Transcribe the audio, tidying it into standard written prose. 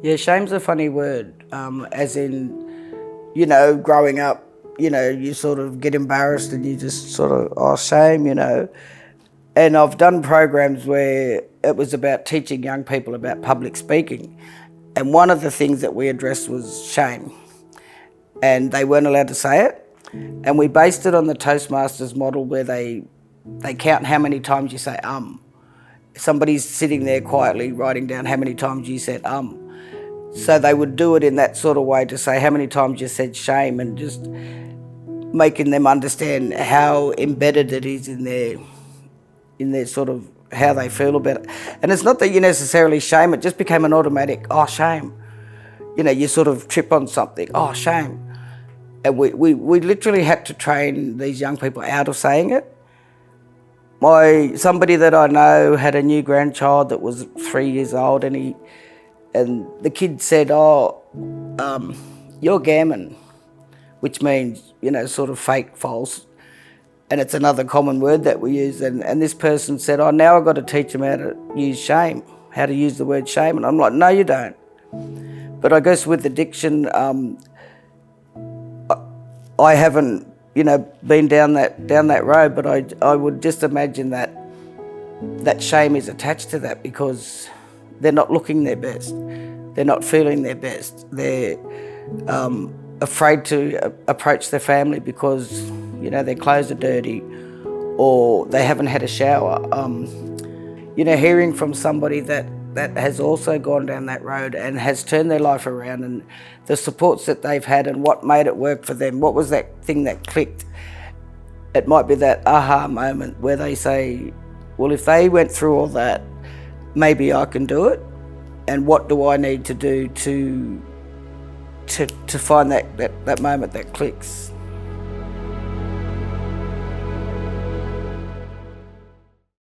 Yeah, shame's a funny word, as in, growing up, you sort of get embarrassed and you just sort of, oh, shame. And I've done programs where it was about teaching young people about public speaking. And one of the things that we addressed was shame. And they weren't allowed to say it. And we based it on the Toastmasters model where they count how many times you say Somebody's sitting there quietly writing down how many times you said So they would do it in that sort of way to say how many times you said shame, and just making them understand how embedded it is in their sort of how they feel about it. And it's not that you necessarily shame, it just became an automatic, oh, shame. You sort of trip on something, oh, shame. And we literally had to train these young people out of saying it. Somebody that I know had a new grandchild that was 3 years old, and the kid said, you're gammon, which means, sort of fake, false. And it's another common word that we use. And this person said, now I've got to teach them how to use shame, how to use the word shame. And I'm like, no, you don't. But I guess with addiction, I haven't, been down that road, but I would just imagine that shame is attached to that because they're not looking their best. They're not feeling their best. They're afraid to approach their family because, their clothes are dirty or they haven't had a shower. Hearing from somebody that has also gone down that road and has turned their life around, and the supports that they've had and what made it work for them, what was that thing that clicked? It might be that aha moment where they say, well, if they went through all that, maybe I can do it. And what do I need to do to find that moment that clicks?